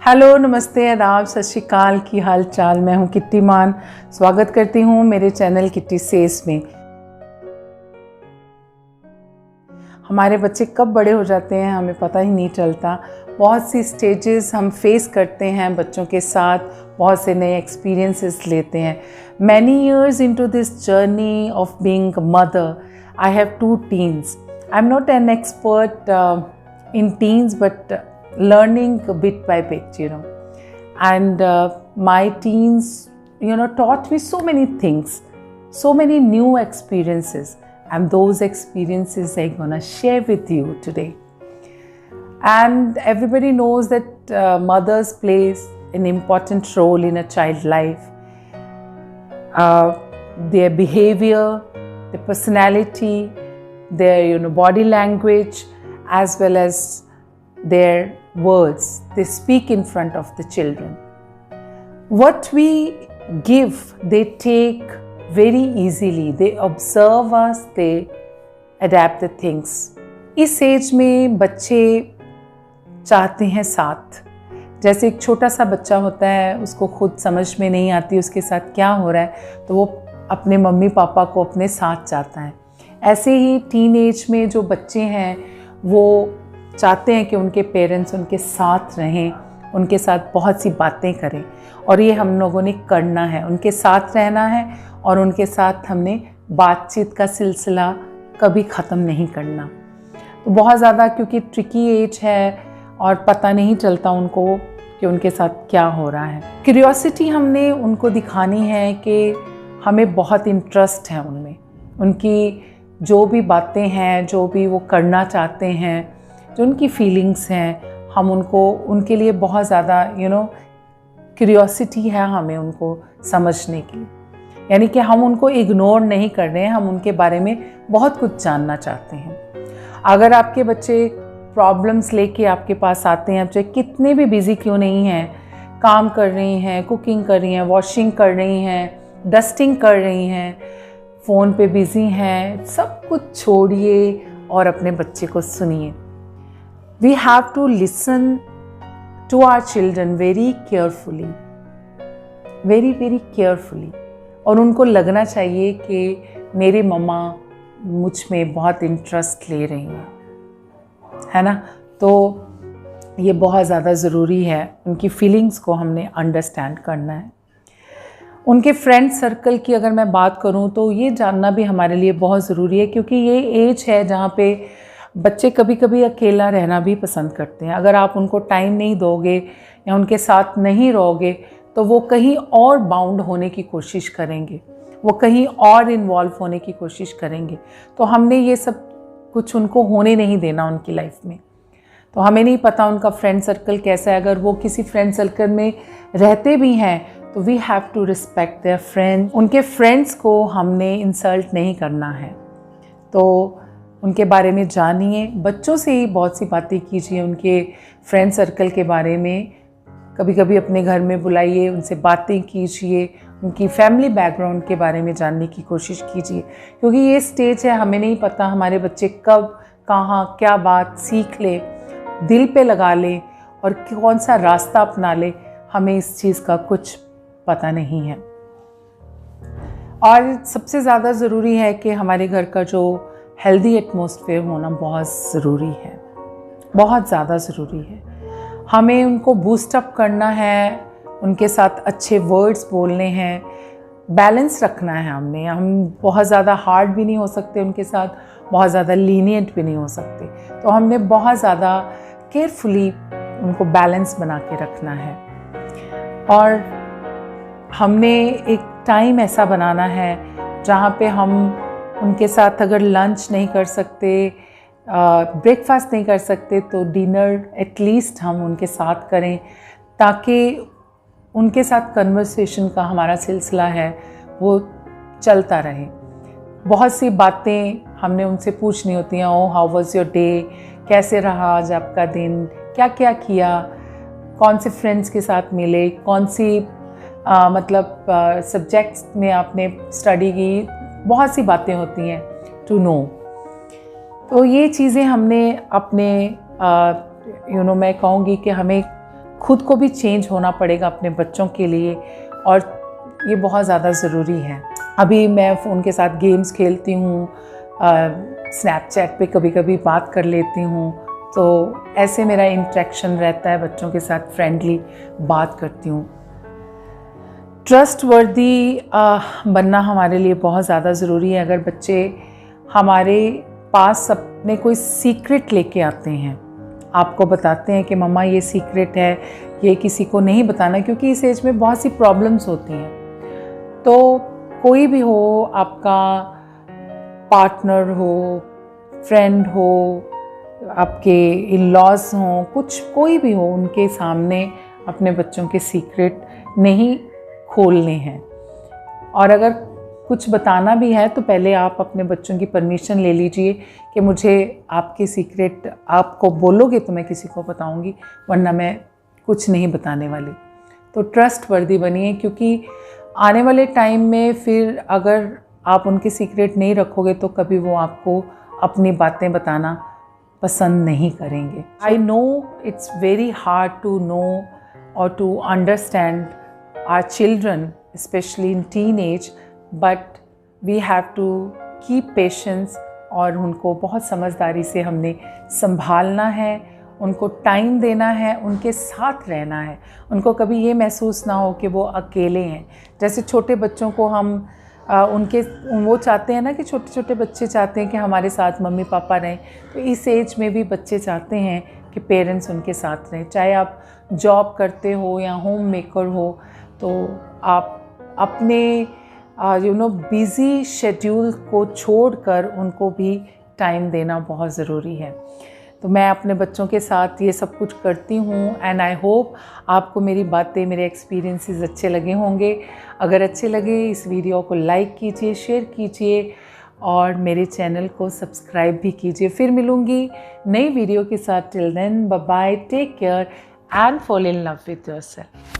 Hello, नमस्ते, आदाब, सत श्री अकाल। की हाल चाल। मैं हूँ किट्टी मान। स्वागत करती हूँ मेरे चैनल किट्टी सेस में। हमारे बच्चे कब बड़े हो जाते हैं हमें पता ही नहीं चलता। बहुत सी स्टेजेस हम फेस करते हैं बच्चों के साथ, बहुत से नए एक्सपीरियंसेस लेते हैं। Many years into this journey of being mother, I have 2 teens. I'm not an expert in teens, but learning bit by bit, And my teens, taught me so many things, so many new experiences, and those experiences I'm gonna share with you today. And everybody knows that mothers plays an important role in a child's life. Their behavior, their personality, their body language, as well as their words they speak in front of the children. What we give, they take very easily. They observe us, they adapt the things. इस as में बच्चे चाहते हैं साथ। जैसे एक छोटा सा बच्चा होता है, उसको खुद समझ में नहीं आती उसके साथ क्या हो रहा है, तो वो अपने मम्मी पापा को अपने साथ चाहता है। ऐसे ही टीन एज में जो बच्चे हैं वो चाहते हैं कि उनके पेरेंट्स उनके साथ रहें, उनके साथ बहुत सी बातें करें, और ये हम लोगों ने करना है, उनके साथ रहना है और उनके साथ हमने बातचीत का सिलसिला कभी ख़त्म नहीं करना। तो बहुत ज़्यादा क्योंकि ट्रिकी एज है और पता नहीं चलता उनको कि उनके साथ क्या हो रहा है। क्यूरियोसिटी हमने उनको दिखानी है कि हमें बहुत इंटरेस्ट है उनमें, उनकी जो भी बातें हैं, जो भी वो करना चाहते हैं, जो उनकी फीलिंग्स हैं, हम उनको उनके लिए बहुत ज़्यादा क्यूरियोसिटी है हमें उनको समझने की। यानी कि हम उनको इग्नोर नहीं कर रहे हैं, हम उनके बारे में बहुत कुछ जानना चाहते हैं। अगर आपके बच्चे प्रॉब्लम्स लेके आपके पास आते हैं, बच्चे कितने भी बिज़ी क्यों नहीं हैं, काम कर रही हैं, कुकिंग कर रही हैं, वॉशिंग कर रही हैं, डस्टिंग कर रही हैं, फ़ोन पे बिज़ी हैं, सब कुछ छोड़िए और अपने बच्चे को सुनिए। We have to listen to our children very carefully, very very carefully, और उनको लगना चाहिए कि मेरी मम्मा मुझ में बहुत इंटरेस्ट ले रही हैं, है ना। तो ये बहुत ज़्यादा ज़रूरी है, उनकी फीलिंग्स को हमने अंडरस्टैंड करना है। उनके फ्रेंड सर्कल की अगर मैं बात करूं तो ये जानना भी हमारे लिए बहुत ज़रूरी है, क्योंकि ये एज है जहाँ पे बच्चे कभी कभी अकेला रहना भी पसंद करते हैं। अगर आप उनको टाइम नहीं दोगे या उनके साथ नहीं रहोगे तो वो कहीं और बाउंड होने की कोशिश करेंगे, वो कहीं और इन्वॉल्व होने की कोशिश करेंगे। तो हमने ये सब कुछ उनको होने नहीं देना उनकी लाइफ में। तो हमें नहीं पता उनका फ्रेंड सर्कल कैसा है। अगर वो किसी फ्रेंड सर्कल में रहते भी हैं तो we have to respect their friends. उनके फ्रेंड्स को हमने इंसल्ट नहीं करना है, तो उनके बारे में जानिए। बच्चों से ही बहुत सी बातें कीजिए उनके फ्रेंड सर्कल के बारे में। कभी कभी अपने घर में बुलाइए, उनसे बातें कीजिए, उनकी फैमिली बैकग्राउंड के बारे में जानने की कोशिश कीजिए, क्योंकि ये स्टेज है, हमें नहीं पता हमारे बच्चे कब कहाँ क्या बात सीख ले, दिल पे लगा ले और कौन सा रास्ता अपना ले, हमें इस चीज़ का कुछ पता नहीं है। और सबसे ज़्यादा ज़रूरी है कि हमारे घर का जो हेल्दी एटमॉस्फेयर होना बहुत ज़रूरी है, बहुत ज़्यादा ज़रूरी है। हमें उनको बूस्ट अप करना है, उनके साथ अच्छे वर्ड्स बोलने हैं, बैलेंस रखना है हमने। हम बहुत ज़्यादा हार्ड भी नहीं हो सकते उनके साथ, बहुत ज़्यादा लीनियंट भी नहीं हो सकते। तो हमने बहुत ज़्यादा केयरफुली उनको बैलेंस बना के रखना है। और हमने एक टाइम ऐसा बनाना है जहाँ पे हम उनके साथ अगर लंच नहीं कर सकते, ब्रेकफास्ट नहीं कर सकते, तो डिनर एटलीस्ट हम उनके साथ करें, ताकि उनके साथ कन्वर्सेशन का हमारा सिलसिला है वो चलता रहे। बहुत सी बातें हमने उनसे पूछनी होती हैं। ओ हाउ वाज योर डे, कैसे रहा आज आपका दिन, क्या क्या किया, कौन से फ्रेंड्स के साथ मिले, कौन सी सब्जेक्ट्स में आपने स्टडी की, बहुत सी बातें होती हैं टू नो। तो ये चीज़ें हमने अपने मैं कहूँगी कि हमें खुद को भी चेंज होना पड़ेगा अपने बच्चों के लिए, और ये बहुत ज़्यादा ज़रूरी है। अभी मैं फ़ोन के साथ गेम्स खेलती हूँ, स्नैपचैट पे कभी कभी बात कर लेती हूँ, तो ऐसे मेरा इंटरेक्शन रहता है बच्चों के साथ, फ्रेंडली बात करती हूँ। ट्रस्टवर्दी बनना हमारे लिए बहुत ज़्यादा ज़रूरी है। अगर बच्चे हमारे पास अपने कोई सीक्रेट लेके आते हैं, आपको बताते हैं कि मम्मा ये सीक्रेट है, ये किसी को नहीं बताना, क्योंकि इस एज में बहुत सी प्रॉब्लम्स होती हैं। तो कोई भी हो, आपका पार्टनर हो, फ्रेंड हो, आपके इन-लॉज हों, कोई भी हो, उनके सामने अपने बच्चों के सीक्रेट नहीं खोलने हैं। और अगर कुछ बताना भी है तो पहले आप अपने बच्चों की परमिशन ले लीजिए कि मुझे आपके सीक्रेट, आपको बोलोगे तो मैं किसी को बताऊंगी, वरना मैं कुछ नहीं बताने वाली। तो ट्रस्टवर्दी बनिए, क्योंकि आने वाले टाइम में फिर अगर आप उनके सीक्रेट नहीं रखोगे तो कभी वो आपको अपनी बातें बताना पसंद नहीं करेंगे। I know it's very hard to know or to understand our children, especially in teenage, but we have to keep patience और उनको बहुत समझदारी से हमने संभालना है, उनको टाइम देना है, उनके साथ रहना है। उनको कभी ये महसूस ना हो कि वो अकेले हैं। जैसे छोटे बच्चों को हम वो चाहते हैं ना कि छोटे छोटे बच्चे चाहते हैं कि हमारे साथ मम्मी पापा रहें, तो इस एज में भी बच्चे चाहते हैं कि पेरेंट्स उनके साथ रहें। चाहे आप जॉब करते हो या होम मेकर हो, तो आप अपने बिज़ी शेड्यूल को छोड़कर उनको भी टाइम देना बहुत ज़रूरी है। तो मैं अपने बच्चों के साथ ये सब कुछ करती हूँ, एंड आई होप आपको मेरी बातें, मेरे एक्सपीरियंसेस अच्छे लगे होंगे। अगर अच्छे लगे इस वीडियो को लाइक कीजिए, शेयर कीजिए और मेरे चैनल को सब्सक्राइब भी कीजिए। फिर मिलूँगी नई वीडियो के साथ। Till then, bye bye, take care and fall in love with yourself.